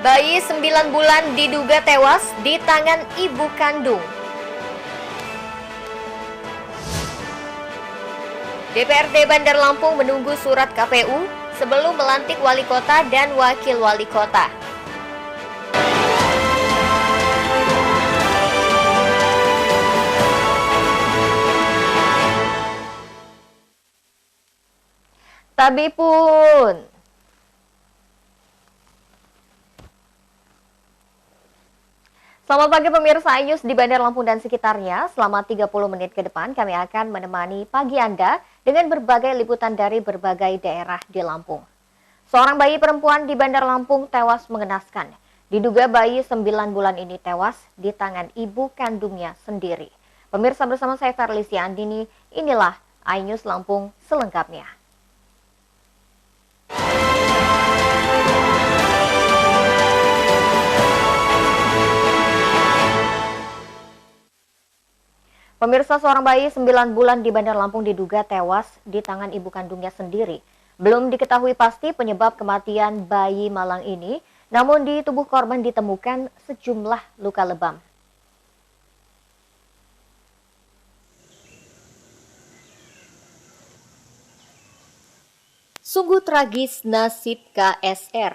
Bayi 9 bulan diduga tewas di tangan ibu kandung. DPRD Bandar Lampung menunggu surat KPU sebelum melantik wali kota dan wakil wali kota. Tabipun. Selamat pagi pemirsa iNews di Bandar Lampung dan sekitarnya. Selama 30 menit ke depan kami akan menemani pagi Anda dengan berbagai liputan dari berbagai daerah di Lampung. Seorang bayi perempuan di Bandar Lampung tewas mengenaskan. Diduga bayi 9 bulan ini tewas di tangan ibu kandungnya sendiri. Pemirsa, bersama saya Ferlicia Andini, inilah iNews Lampung selengkapnya. Pemirsa, seorang bayi 9 bulan di Bandar Lampung diduga tewas di tangan ibu kandungnya sendiri. Belum diketahui pasti penyebab kematian bayi malang ini, namun di tubuh korban ditemukan sejumlah luka lebam. Sungguh tragis nasib KSR.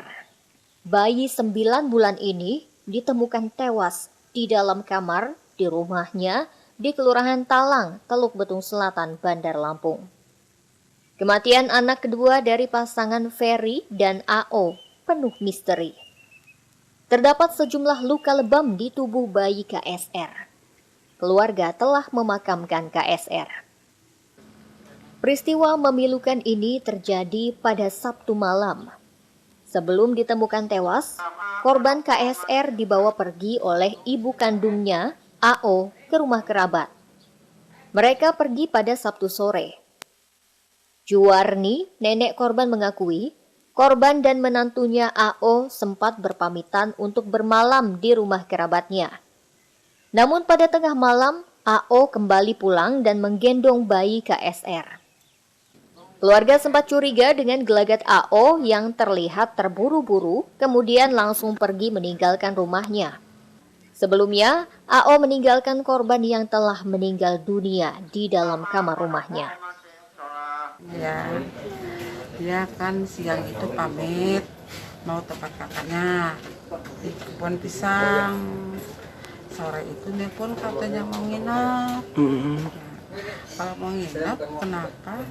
Bayi 9 bulan ini ditemukan tewas di dalam kamar di rumahnya di Kelurahan Talang, Teluk Betung Selatan, Bandar Lampung. Kematian anak kedua dari pasangan Ferry dan AO penuh misteri. Terdapat sejumlah luka lebam di tubuh bayi KSR. Keluarga telah memakamkan KSR. Peristiwa memilukan ini terjadi pada Sabtu malam. Sebelum ditemukan tewas, korban KSR dibawa pergi oleh ibu kandungnya, AO, ke rumah kerabat. Mereka pergi pada Sabtu sore. Juwarni, nenek korban, mengakui korban dan menantunya AO sempat berpamitan untuk bermalam di rumah kerabatnya. Namun pada tengah malam, AO kembali pulang dan menggendong bayi KSR. Keluarga sempat curiga dengan gelagat AO yang terlihat terburu-buru, kemudian langsung pergi meninggalkan rumahnya. Sebelumnya, AO meninggalkan korban yang telah meninggal dunia di dalam kamar rumahnya. Ya, dia kan siang itu pamit mau tempat kakaknya di kebun pisang. Sore itu nelpon katanya mau nginep. Kalau mau nginep, kenapa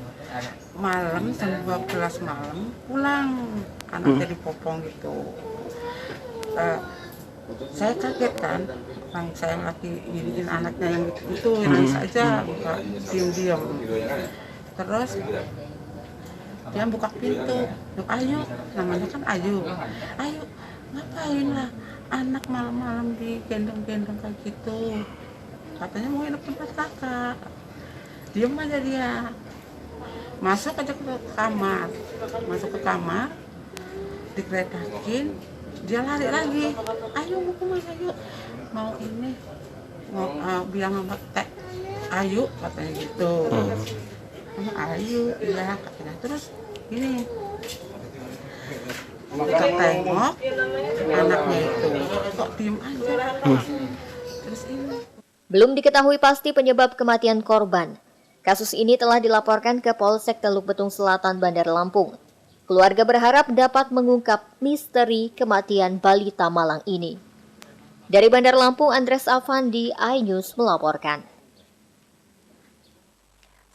malam jam 12 malam pulang? Anaknya dipopong gitu. Saya kaget kan, saya lagi ngiriin anaknya yang itu nangis aja, buka diem-diem. Terus dia buka pintu, Ayu, namanya kan Ayu, Ayu ngapain lah anak malam-malam digendong-gendong kayak gitu, katanya mau nginep tempat kakak. Diem aja dia, masuk aja ke kamar, digeretakin. Dia lari lagi, ayo mau kemana, ayo mau ini, mau bilang sama teh Ayu, katanya gitu. Ayu, iya katanya. Terus gini, kita tengok anaknya itu kok diem aja. Terus ini. Belum diketahui pasti penyebab kematian korban. Kasus ini telah dilaporkan ke Polsek Teluk Betung Selatan, Bandar Lampung. Keluarga berharap dapat mengungkap misteri kematian balita malang ini. Dari Bandar Lampung, Andres Avandi, iNews melaporkan.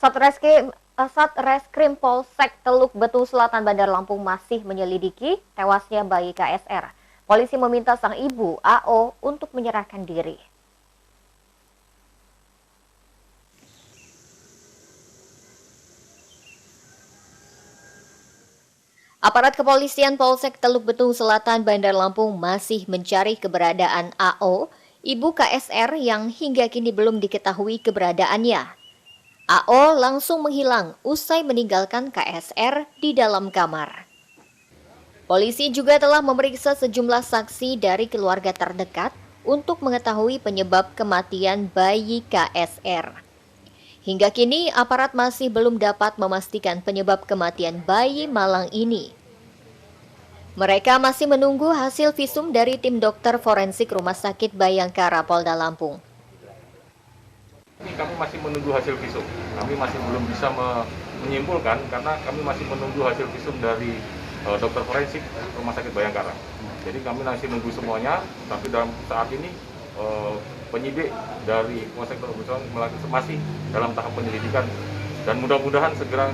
Satreskrim Polsek Teluk Betung Selatan, Bandar Lampung masih menyelidiki tewasnya bayi KSR. Polisi meminta sang ibu, AO, untuk menyerahkan diri. Aparat kepolisian Polsek Teluk Betung Selatan, Bandar Lampung masih mencari keberadaan AO, ibu KSR yang hingga kini belum diketahui keberadaannya. AO langsung menghilang usai meninggalkan KSR di dalam kamar. Polisi juga telah memeriksa sejumlah saksi dari keluarga terdekat untuk mengetahui penyebab kematian bayi KSR. Hingga kini, aparat masih belum dapat memastikan penyebab kematian bayi malang ini. Mereka masih menunggu hasil visum dari tim dokter forensik Rumah Sakit Bayangkara Polda Lampung. Ini kami masih menunggu hasil visum. Kami masih belum bisa menyimpulkan karena kami masih menunggu hasil visum dari dokter forensik Rumah Sakit Bayangkara. Jadi kami masih menunggu semuanya, tapi dalam saat ini penyidik dari Polsek Teluk Benoa masih dalam tahap penyelidikan dan mudah-mudahan segera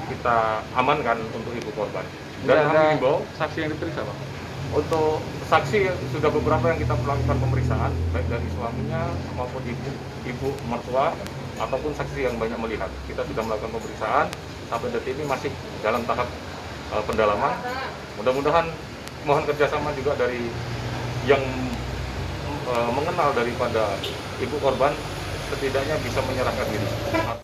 kita amankan untuk ibu korban. Dan kami himbau saksi yang diperiksa, Pak. Untuk saksi sudah beberapa yang kita melakukan pemeriksaan, baik dari suaminya maupun ibu mertua ataupun saksi yang banyak melihat. Kita sudah melakukan pemeriksaan, sampai detik ini masih dalam tahap pendalaman. Mudah-mudahan mohon kerjasama juga dari yang mengenal daripada ibu korban, setidaknya bisa menyerahkan diri.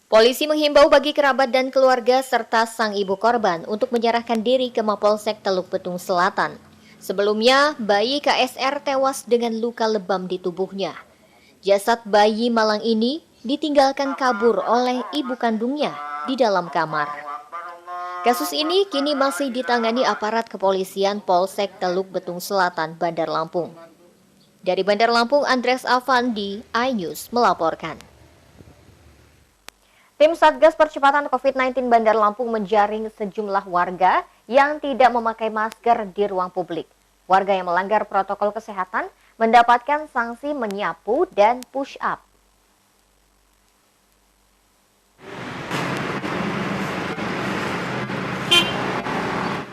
Polisi menghimbau bagi kerabat dan keluarga serta sang ibu korban untuk menyerahkan diri ke Mapolsek Teluk Betung Selatan. Sebelumnya, bayi KSR tewas dengan luka lebam di tubuhnya. Jasad bayi malang ini ditinggalkan kabur oleh ibu kandungnya di dalam kamar. Kasus ini kini masih ditangani aparat kepolisian Polsek Teluk Betung Selatan, Bandar Lampung. Dari Bandar Lampung, Andres Avandi, iNews melaporkan. Tim Satgas Percepatan COVID-19 Bandar Lampung menjaring sejumlah warga yang tidak memakai masker di ruang publik. Warga yang melanggar protokol kesehatan mendapatkan sanksi menyapu dan push up.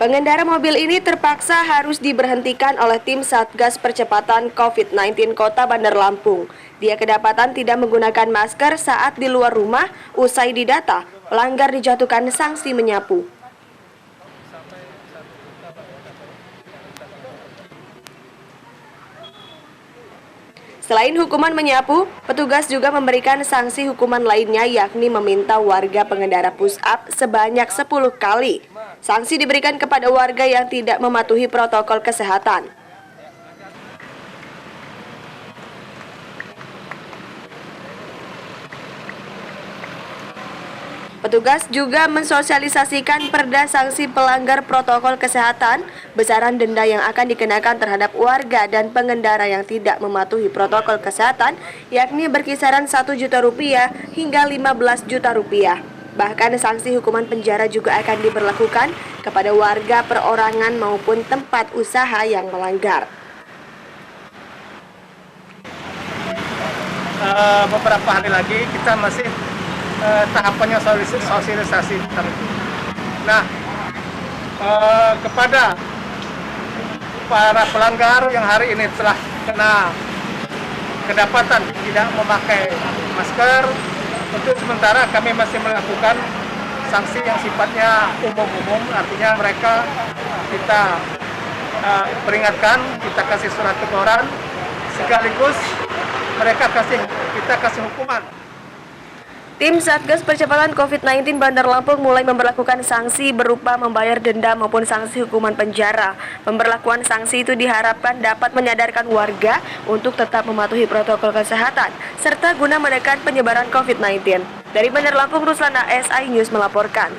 Pengendara mobil ini terpaksa harus diberhentikan oleh tim Satgas Percepatan COVID-19 Kota Bandar Lampung. Dia kedapatan tidak menggunakan masker saat di luar rumah, usai didata, pelanggar dijatuhkan sanksi menyapu. Selain hukuman menyapu, petugas juga memberikan sanksi hukuman lainnya, yakni meminta warga pengendara push up sebanyak 10 kali. Sanksi diberikan kepada warga yang tidak mematuhi protokol kesehatan. Petugas juga mensosialisasikan perda sanksi pelanggar protokol kesehatan, besaran denda yang akan dikenakan terhadap warga dan pengendara yang tidak mematuhi protokol kesehatan, yakni berkisaran Rp1.000.000 hingga Rp15.000.000. Bahkan sanksi hukuman penjara juga akan diberlakukan kepada warga perorangan maupun tempat usaha yang melanggar. Beberapa hari lagi kita masih tahapannya sosialisasi. Nah, kepada para pelanggar yang hari ini telah kena kedapatan tidak memakai masker, untuk sementara kami masih melakukan sanksi yang sifatnya umum-umum, artinya mereka kita peringatkan, kita kasih surat teguran, sekaligus kita kasih hukuman. Tim Satgas Percepatan COVID-19 Bandar Lampung mulai memberlakukan sanksi berupa membayar denda maupun sanksi hukuman penjara. Pemberlakuan sanksi itu diharapkan dapat menyadarkan warga untuk tetap mematuhi protokol kesehatan, serta guna menekan penyebaran COVID-19. Dari Bandar Lampung, Ruslana S, iNews melaporkan.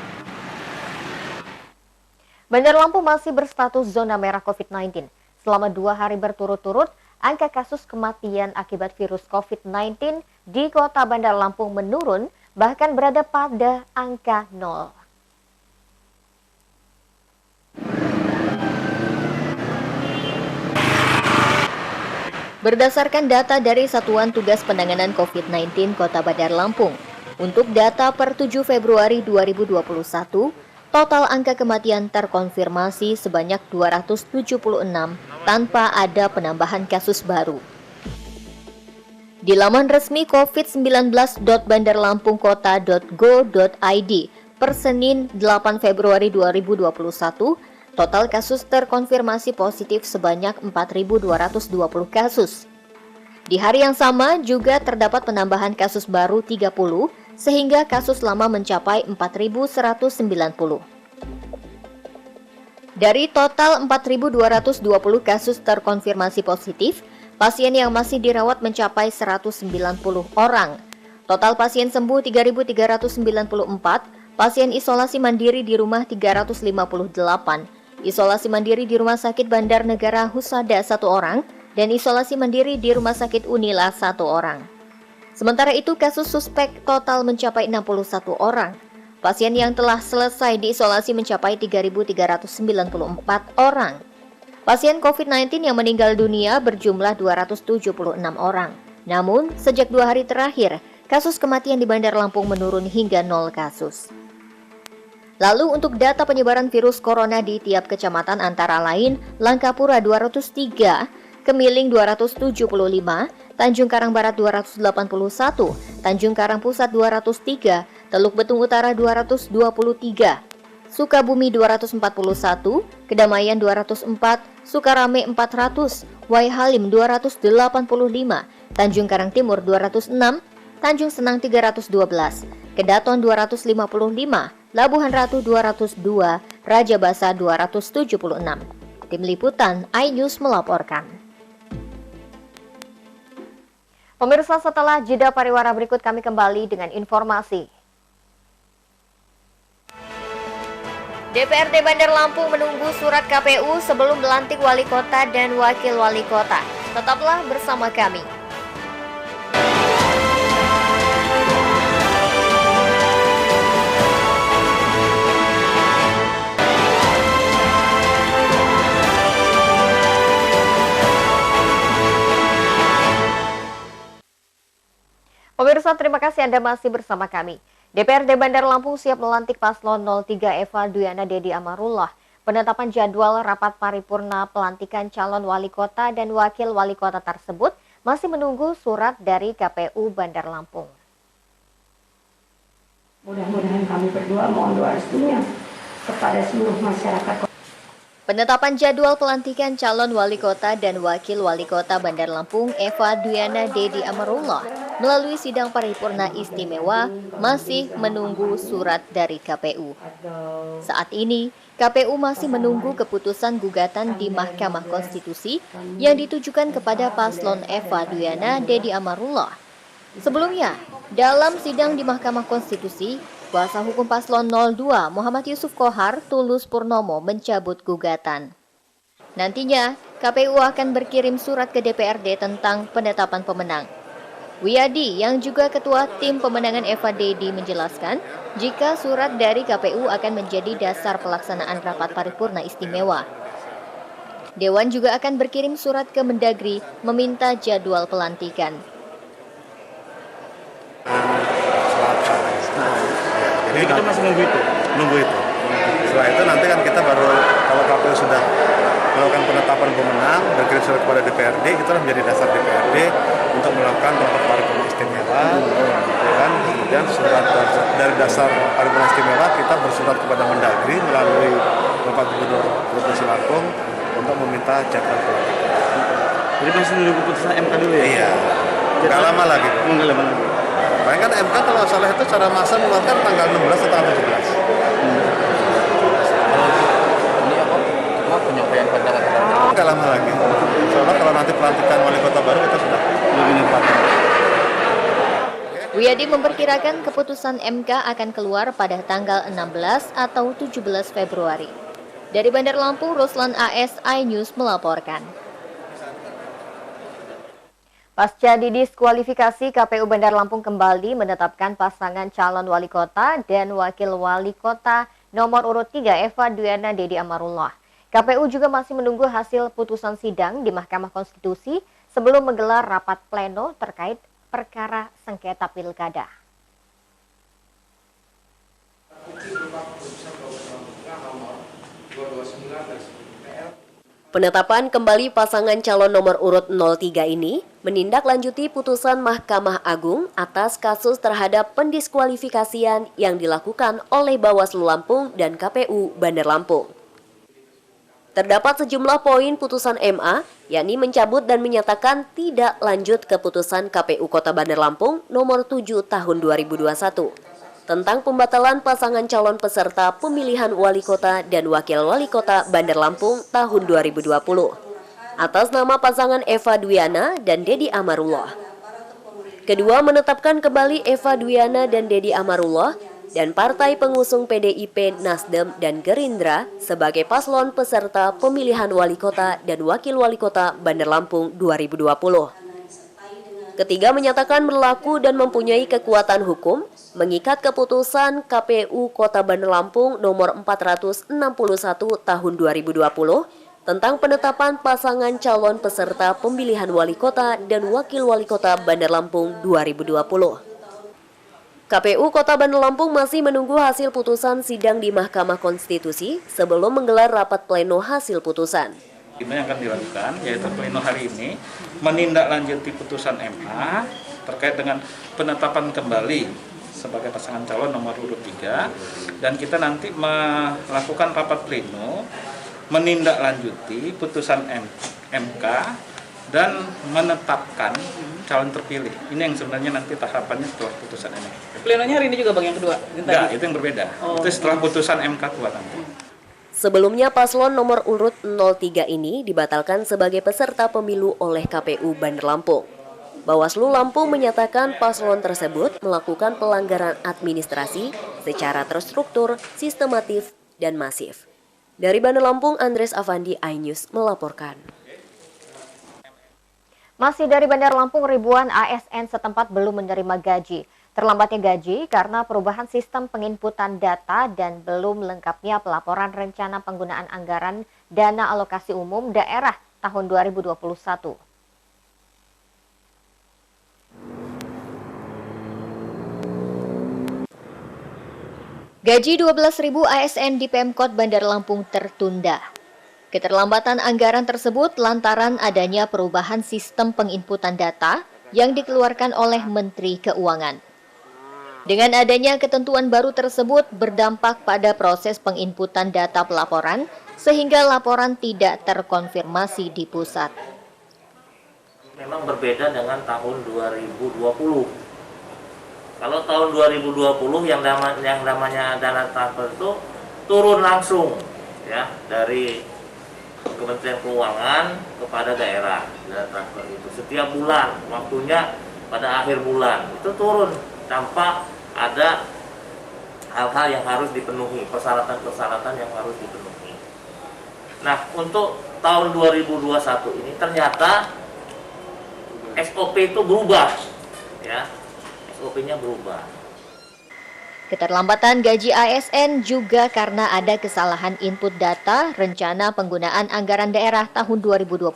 Bandar Lampung masih berstatus zona merah COVID-19. Selama 2 hari berturut-turut, angka kasus kematian akibat virus COVID-19 di kota Bandar Lampung menurun, bahkan berada pada angka 0. Berdasarkan data dari Satuan Tugas Penanganan COVID-19 Kota Bandar Lampung, untuk data per 7 Februari 2021, total angka kematian terkonfirmasi sebanyak 276 tanpa ada penambahan kasus baru. Di laman resmi covid19.bandarlampungkota.go.id per Senin 8 Februari 2021, total kasus terkonfirmasi positif sebanyak 4.220 kasus. Di hari yang sama juga terdapat penambahan kasus baru 30, sehingga kasus lama mencapai 4.190. Dari total 4.220 kasus terkonfirmasi positif, pasien yang masih dirawat mencapai 190 orang. Total pasien sembuh 3.394, pasien isolasi mandiri di rumah 358, isolasi mandiri di Rumah Sakit Bandar Negara Husada 1 orang, dan isolasi mandiri di Rumah Sakit Unila 1 orang. Sementara itu, kasus suspek total mencapai 61 orang. Pasien yang telah selesai diisolasi mencapai 3.394 orang. Pasien COVID-19 yang meninggal dunia berjumlah 276 orang. Namun, sejak 2 hari terakhir, kasus kematian di Bandar Lampung menurun hingga 0 kasus. Lalu untuk data penyebaran virus corona di tiap kecamatan antara lain, Langkapura 203, Kemiling 275, Tanjung Karang Barat 281, Tanjung Karang Pusat 203, Teluk Betung Utara 223, Sukabumi 241, Kedamaian 204, Sukarame 400, Waihalim 285, Tanjung Karang Timur 206, Tanjung Senang 312, Kedaton 255, Labuhan Ratu 202, Raja Basa 276. Tim Liputan iNews melaporkan. Pemirsa, setelah jeda pariwara berikut kami kembali dengan informasi. DPRD Bandar Lampung menunggu surat KPU sebelum melantik wali kota dan wakil wali kota. Tetaplah bersama kami. Pemirsa, terima kasih Anda masih bersama kami. DPRD Bandar Lampung siap melantik Paslon 03 Eva Duyana Dedi Amarullah. Penetapan jadwal rapat paripurna pelantikan calon wali kota dan wakil wali kota tersebut masih menunggu surat dari KPU Bandar Lampung. Mudah-mudahan kami berdua mohon doa restunya kepada seluruh masyarakat. Penetapan jadwal pelantikan calon wali kota dan wakil wali kota Bandar Lampung Eva Duyana Dedi Amarullah melalui sidang paripurna istimewa masih menunggu surat dari KPU. Saat ini, KPU masih menunggu keputusan gugatan di Mahkamah Konstitusi yang ditujukan kepada paslon Eva Duyana Dedi Amarullah. Sebelumnya, dalam sidang di Mahkamah Konstitusi, kuasa hukum paslon 02 Muhammad Yusuf Kohar Tulus Purnomo mencabut gugatan. Nantinya, KPU akan berkirim surat ke DPRD tentang penetapan pemenang. Wiyadi yang juga ketua tim pemenangan Eva Dedi menjelaskan, jika surat dari KPU akan menjadi dasar pelaksanaan rapat paripurna istimewa. Dewan juga akan berkirim surat ke Mendagri meminta jadwal pelantikan. Jadi kita masih nunggu itu. Setelah itu nanti kan kita baru, kalau KPU sudah melakukan penetapan pemenang, berkirim surat kepada DPRD, itu menjadi dasar DPRD untuk melakukan rapat paripurna istimewa. Ya kan? Kemudian surat dari dasar paripurna istimewa kita bersurat kepada Mendagri melalui Bapak Gubernur Provinsi Lampung untuk meminta jadwal pelantikan. Jadi masih menunggu keputusan MK dulu ya? Iya. Nggak lama lagi. Nggak lama lagi. Paling kan MK kalau salah itu secara massa mengeluarkan tanggal 16 atau tanggal 17. Ini apa penyampaian pandangan? Nggak lama lagi. Soalnya kalau nanti pelantikan wali kota baru kita sudah lebih cepat. Wiyadi memperkirakan keputusan MK akan keluar pada tanggal 16 atau 17 Februari. Dari Bandar Lampung, Ruslan AS iNews melaporkan. Pasca didiskualifikasi, KPU Bandar Lampung kembali menetapkan pasangan calon wali kota dan wakil wali kota nomor urut 3 Eva Duyana Dedi Amarullah. KPU juga masih menunggu hasil putusan sidang di Mahkamah Konstitusi sebelum menggelar rapat pleno terkait perkara sengketa pilkada. Penetapan kembali pasangan calon nomor urut 03 ini menindaklanjuti putusan Mahkamah Agung atas kasus terhadap pendiskualifikasian yang dilakukan oleh Bawaslu Lampung dan KPU Bandar Lampung. Terdapat sejumlah poin putusan MA, yakni mencabut dan menyatakan tidak lanjut keputusan KPU Kota Bandar Lampung nomor 7 tahun 2021 tentang pembatalan pasangan calon peserta pemilihan wali kota dan wakil wali kota Bandar Lampung tahun 2020 atas nama pasangan Eva Duyana dan Dedi Amarullah. Kedua menetapkan kembali Eva Duyana dan Dedi Amarullah dan partai pengusung PDIP, Nasdem, dan Gerindra sebagai paslon peserta pemilihan wali kota dan wakil wali kota Bandar Lampung 2020. Ketiga menyatakan berlaku dan mempunyai kekuatan hukum mengikat keputusan KPU Kota Bandar Lampung nomor 461 tahun 2020 tentang penetapan pasangan calon peserta pemilihan wali kota dan wakil wali kota Bandar Lampung 2020. KPU Kota Bandar Lampung masih menunggu hasil putusan sidang di Mahkamah Konstitusi sebelum menggelar rapat pleno hasil putusan. Ini yang akan dilakukan, yaitu pleno hari ini menindaklanjuti putusan MK terkait dengan penetapan kembali sebagai pasangan calon nomor urut 3, dan kita nanti melakukan rapat pleno menindaklanjuti putusan MK dan menetapkan calon terpilih. Ini yang sebenarnya nanti tahapannya setelah putusan MK. Plenonya hari ini juga Bang yang kedua? Enggak, itu yang berbeda. Itu setelah putusan MK keluar nanti. Sebelumnya paslon nomor urut 03 ini dibatalkan sebagai peserta pemilu oleh KPU Bandar Lampung. Bawaslu Lampung menyatakan paslon tersebut melakukan pelanggaran administrasi secara terstruktur, sistematif, dan masif. Dari Bandar Lampung, Andres Avandi, iNews melaporkan. Masih dari Bandar Lampung, ribuan ASN setempat belum menerima gaji. Terlambatnya gaji karena perubahan sistem penginputan data dan belum lengkapnya pelaporan rencana penggunaan anggaran dana alokasi umum daerah tahun 2021. Gaji 12.000 ASN di Pemkot Bandar Lampung tertunda. Keterlambatan anggaran tersebut lantaran adanya perubahan sistem penginputan data yang dikeluarkan oleh Menteri Keuangan. Dengan adanya ketentuan baru tersebut berdampak pada proses penginputan data pelaporan sehingga laporan tidak terkonfirmasi di pusat. Memang berbeda dengan tahun 2020. Kalau tahun 2020 yang namanya dana transfer itu turun langsung ya dari Kementerian Keuangan kepada daerah. Dana transfer itu setiap bulan, waktunya pada akhir bulan itu turun tanpa ada hal-hal yang harus dipenuhi, persyaratan-persyaratan yang harus dipenuhi. Nah, untuk tahun 2021 ini ternyata SOP itu berubah, ya, SOP-nya berubah. Keterlambatan gaji ASN juga karena ada kesalahan input data rencana penggunaan anggaran daerah tahun 2021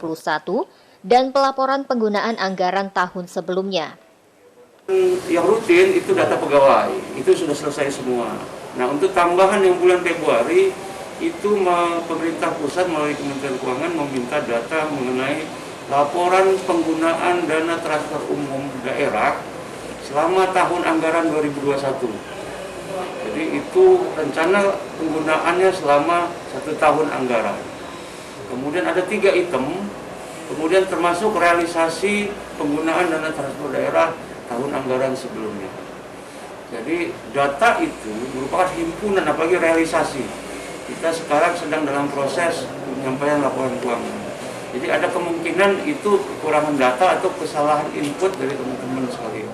dan pelaporan penggunaan anggaran tahun sebelumnya. Yang rutin itu data pegawai, itu sudah selesai semua. Nah, untuk tambahan yang bulan Februari itu pemerintah pusat melalui Kementerian Keuangan meminta data mengenai laporan penggunaan dana transfer umum daerah selama tahun anggaran 2021. Jadi itu rencana penggunaannya selama 1 tahun anggaran. Kemudian ada 3 item, kemudian termasuk realisasi penggunaan dana transfer daerah tahun anggaran sebelumnya. Jadi data itu merupakan himpunan, apalagi realisasi. Kita sekarang sedang dalam proses penyampaian laporan keuangan. Jadi ada kemungkinan itu kekurangan data atau kesalahan input dari teman-teman sekalian.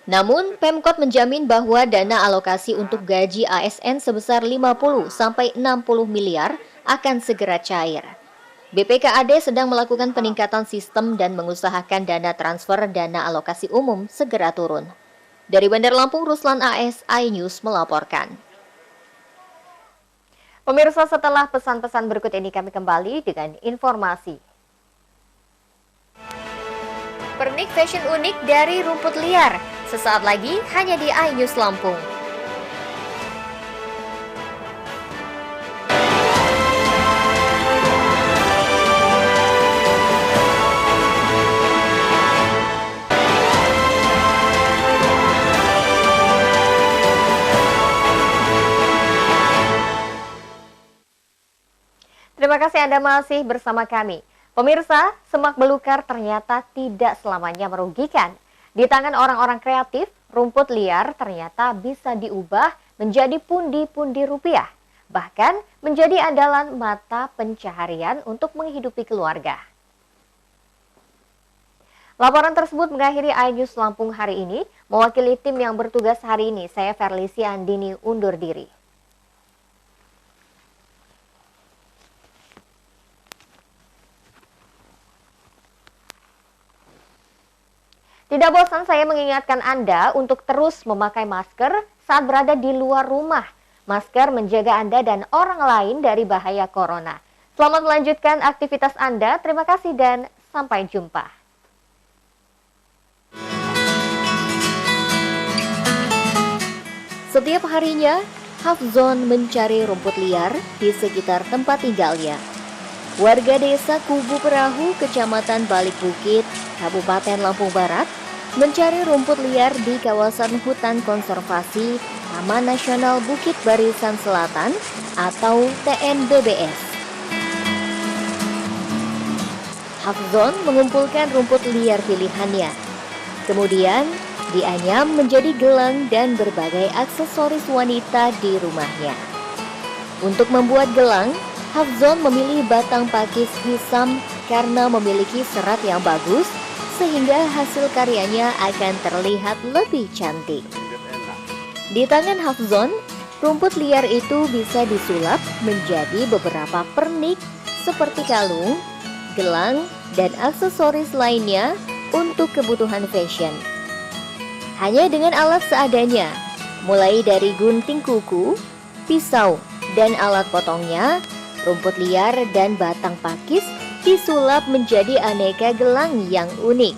Namun, Pemkot menjamin bahwa dana alokasi untuk gaji ASN sebesar 50-60 miliar akan segera cair. BPKAD sedang melakukan peningkatan sistem dan mengusahakan dana transfer dana alokasi umum segera turun. Dari Bandar Lampung, Ruslan AS, iNews melaporkan. Pemirsa, setelah pesan-pesan berikut ini kami kembali dengan informasi. Pernik fashion unik dari rumput liar. Sesaat lagi hanya di iNews Lampung. Terima kasih Anda masih bersama kami. Pemirsa, semak belukar ternyata tidak selamanya merugikan. Di tangan orang-orang kreatif, rumput liar ternyata bisa diubah menjadi pundi-pundi rupiah. Bahkan menjadi andalan mata pencaharian untuk menghidupi keluarga. Laporan tersebut mengakhiri iNews Lampung hari ini. Mewakili tim yang bertugas hari ini, saya Verlisia Andini undur diri. Tidak bosan saya mengingatkan Anda untuk terus memakai masker saat berada di luar rumah. Masker menjaga Anda dan orang lain dari bahaya corona. Selamat melanjutkan aktivitas Anda. Terima kasih dan sampai jumpa. Setiap harinya, Hafzon mencari rumput liar di sekitar tempat tinggalnya. Warga desa Kubu Perahu, Kecamatan Balik Bukit, Kabupaten Lampung Barat, mencari rumput liar di kawasan hutan konservasi Taman Nasional Bukit Barisan Selatan atau TNBBS. Hafzon mengumpulkan rumput liar pilihannya. Kemudian dianyam menjadi gelang dan berbagai aksesoris wanita di rumahnya. Untuk membuat gelang, Hafzon memilih batang pakis hisam karena memiliki serat yang bagus, sehingga hasil karyanya akan terlihat lebih cantik. Di tangan Hafzon, rumput liar itu bisa disulap menjadi beberapa pernik seperti kalung, gelang, dan aksesoris lainnya untuk kebutuhan fashion. Hanya dengan alat seadanya, mulai dari gunting kuku, pisau, dan alat potongnya, rumput liar dan batang pakis disulap menjadi aneka gelang yang unik.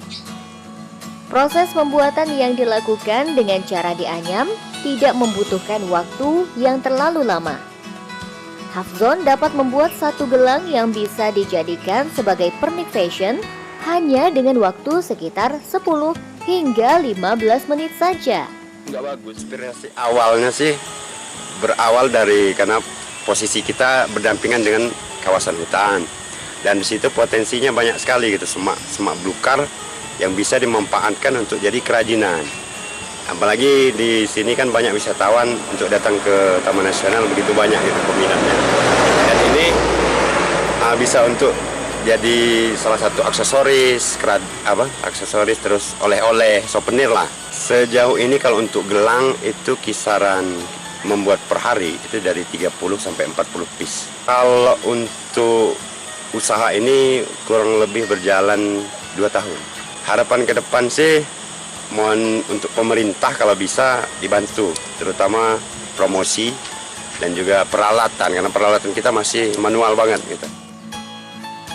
Proses pembuatan yang dilakukan dengan cara dianyam tidak membutuhkan waktu yang terlalu lama. Hafzon dapat membuat satu gelang yang bisa dijadikan sebagai pernik fashion hanya dengan waktu sekitar 10 hingga 15 menit saja. Nggak bagus, inspirasi awalnya sih berawal dari karena posisi kita berdampingan dengan kawasan hutan. Dan di situ potensinya banyak sekali gitu, semak belukar yang bisa dimanfaatkan untuk jadi kerajinan. Apalagi di sini kan banyak wisatawan untuk datang ke Taman Nasional, begitu banyak gitu peminatnya. Dan ini bisa untuk jadi salah satu aksesoris, aksesoris terus oleh-oleh, souvenir lah. Sejauh ini kalau untuk gelang itu kisaran membuat per hari itu dari 30 sampai 40 piece. Kalau untuk usaha ini kurang lebih berjalan 2 tahun. Harapan ke depan sih mohon untuk pemerintah kalau bisa dibantu, terutama promosi dan juga peralatan, karena peralatan kita masih manual banget gitu.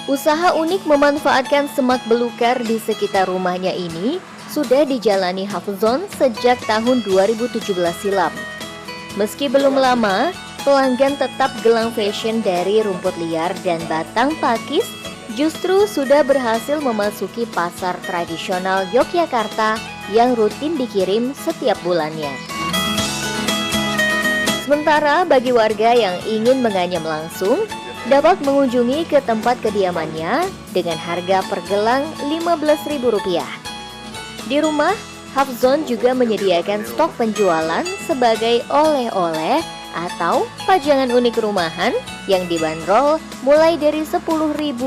Usaha unik memanfaatkan semak belukar di sekitar rumahnya ini sudah dijalani Hafzon sejak tahun 2017 silam. Meski belum lama, pelanggan tetap gelang fashion dari rumput liar dan batang pakis justru sudah berhasil memasuki pasar tradisional Yogyakarta yang rutin dikirim setiap bulannya. Sementara bagi warga yang ingin menganyam langsung, dapat mengunjungi ke tempat kediamannya dengan harga per gelang Rp15.000. Di rumah, Hafzon juga menyediakan stok penjualan sebagai oleh-oleh atau pajangan unik rumahan yang dibanderol mulai dari Rp10.000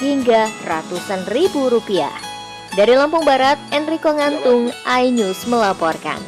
hingga ratusan ribu rupiah. Dari Lampung Barat, Enrico Ngantung, iNews melaporkan.